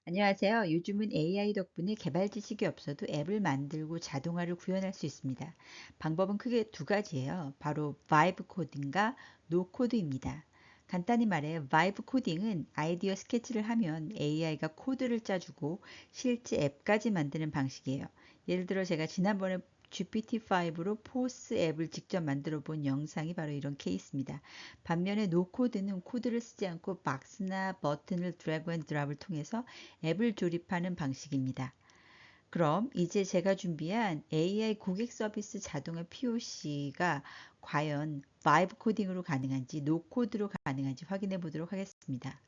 안녕하세요. 요즘은 AI 덕분에 개발 지식이 없어도 앱을 만들고 자동화를 구현할 수 있습니다. 방법은 크게 두 가지예요. 바로 vibe 코딩과 no 코드입니다. 간단히 말해 vibe 코딩은 아이디어 스케치를 하면 AI가 코드를 짜주고 실제 앱까지 만드는 방식이에요. 예를 들어 제가 지난번에 GPT-5로 포스 앱을 직접 만들어 본 영상이 바로 이런 케이스입니다. 반면에 노코드는 코드를 쓰지 않고 박스나 버튼을 드래그 앤 드랍을 통해서 앱을 조립하는 방식입니다. 그럼 이제 제가 준비한 AI 고객 서비스 자동화 POC가 과연 바이브 코딩으로 가능한지 노코드로 가능한지 확인해 보도록 하겠습니다.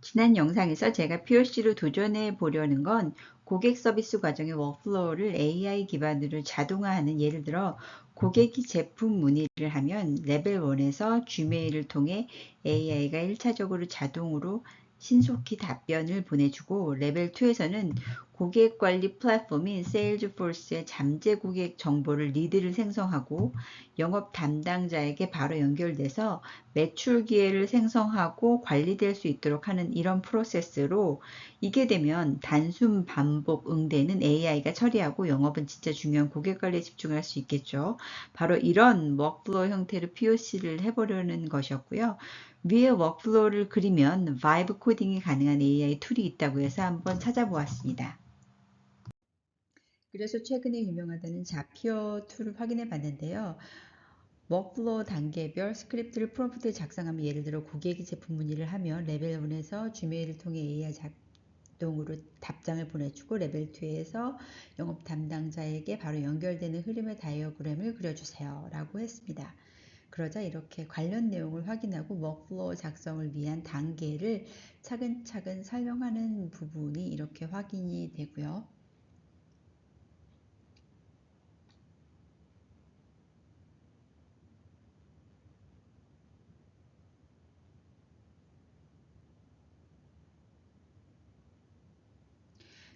지난 영상에서 제가 POC로 도전해 보려는 건 고객 서비스 과정의 워크플로우를 AI 기반으로 자동화하는, 예를 들어 고객이 제품 문의를 하면 레벨 1에서 Gmail을 통해 AI가 1차적으로 자동으로 신속히 답변을 보내주고, 레벨 2에서는 고객 관리 플랫폼인 세일즈포스의 잠재 고객 정보를 리드를 생성하고 영업 담당자에게 바로 연결돼서 매출 기회를 생성하고 관리될 수 있도록 하는 이런 프로세스로, 이게 되면 단순 반복 응대는 AI가 처리하고 영업은 진짜 중요한 고객 관리에 집중할 수 있겠죠. 바로 이런 워크플로우 형태로 POC를 해보려는 것이었고요. 위에 워크플로우를 그리면 바이브 코딩이 가능한 AI 툴이 있다고 해서 한번 찾아보았습니다. 그래서 최근에 유명하다는 자피어 툴을 확인해 봤는데요. 워크플로우 단계별 스크립트를 프롬프트에 작성하면, 예를 들어 고객이 제품 문의를 하면 레벨 1에서 Gmail을 통해 AI 자동으로 답장을 보내주고, 레벨 2에서 영업 담당자에게 바로 연결되는 흐름의 다이어그램을 그려주세요 라고 했습니다. 그러자 이렇게 관련 내용을 확인하고 워크플로우 작성을 위한 단계를 차근차근 설명하는 부분이 이렇게 확인이 되고요.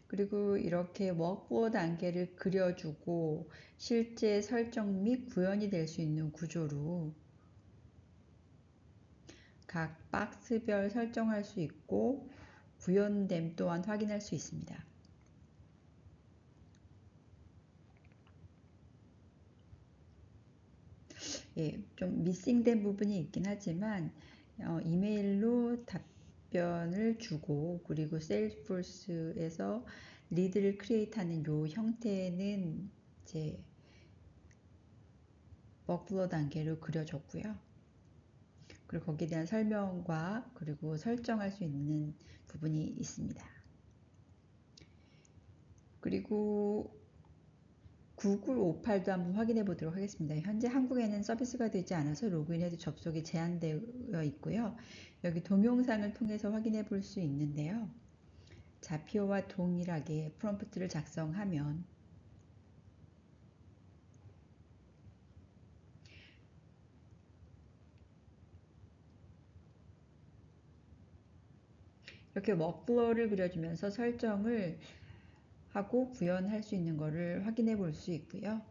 그리고 이렇게 워크플로우 단계를 그려주고 실제 설정 및 구현이 될 수 있는 구조로 각 박스별 설정할 수 있고 구현됨 또한 확인할 수 있습니다. 예, 좀 미싱된 부분이 있긴 하지만 이메일로 답변을 주고, 그리고 세일즈포스에서 리드를 크리에이트하는 요 형태는 이제 워크플로우 단계로 그려졌고요. 그리고 거기에 대한 설명과 그리고 설정할 수 있는 부분이 있습니다. 그리고 구글 58도 한번 확인해 보도록 하겠습니다. 현재 한국에는 서비스가 되지 않아서 로그인해도 접속이 제한되어 있고요. 여기 동영상을 통해서 확인해 볼 수 있는데요. 자피어와 동일하게 프롬프트를 작성하면 이렇게 워크플로우를 그려주면서 설정을 하고 구현할 수 있는 것을 확인해 볼 수 있고요.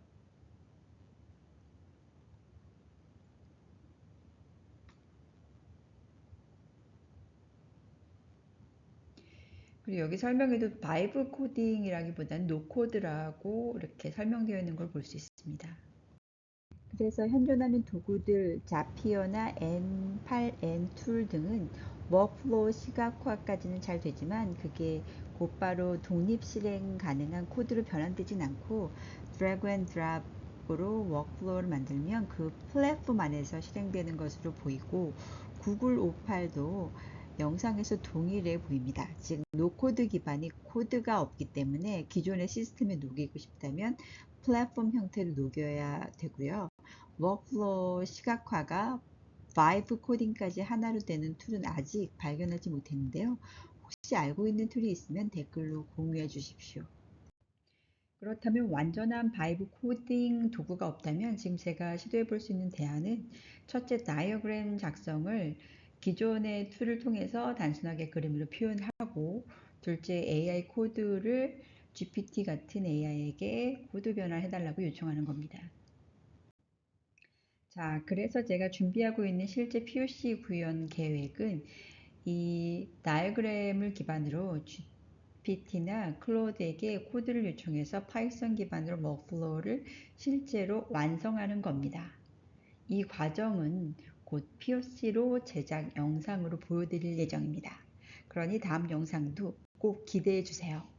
그리고 여기 설명에도 바이브 코딩이라기보다는 노코드라고 이렇게 설명되어 있는 걸 볼 수 있습니다. 그래서 현존하는 도구들 자피어나 N8, N2 등은 워크플로우 시각화까지는 잘 되지만 그게 곧바로 독립 실행 가능한 코드로 변환되진 않고, 드래그 앤 드랍으로 워크플로우를 만들면 그 플랫폼 안에서 실행되는 것으로 보이고, 구글 58도 영상에서 동일해 보입니다. 즉 노코드 기반이 코드가 없기 때문에 기존의 시스템에 녹이고 싶다면 플랫폼 형태로 녹여야 되고요. 워크플로우 시각화가 바이브 코딩까지 하나로 되는 툴은 아직 발견하지 못했는데요. 혹시 알고 있는 툴이 있으면 댓글로 공유해 주십시오. 그렇다면 완전한 바이브 코딩 도구가 없다면 지금 제가 시도해 볼 수 있는 대안은, 첫째, 다이어그램 작성을 기존의 툴을 통해서 단순하게 그림으로 표현하고, 둘째, AI 코드를 GPT 같은 AI에게 코드 변환해 달라고 요청하는 겁니다. 자, 그래서 제가 준비하고 있는 실제 POC 구현 계획은 이 다이어그램을 기반으로 GPT나 클로드에게 코드를 요청해서 파이썬 기반으로 워크플로우를 실제로 완성하는 겁니다. 이 과정은 곧 POC로 제작 영상으로 보여드릴 예정입니다. 그러니 다음 영상도 꼭 기대해 주세요.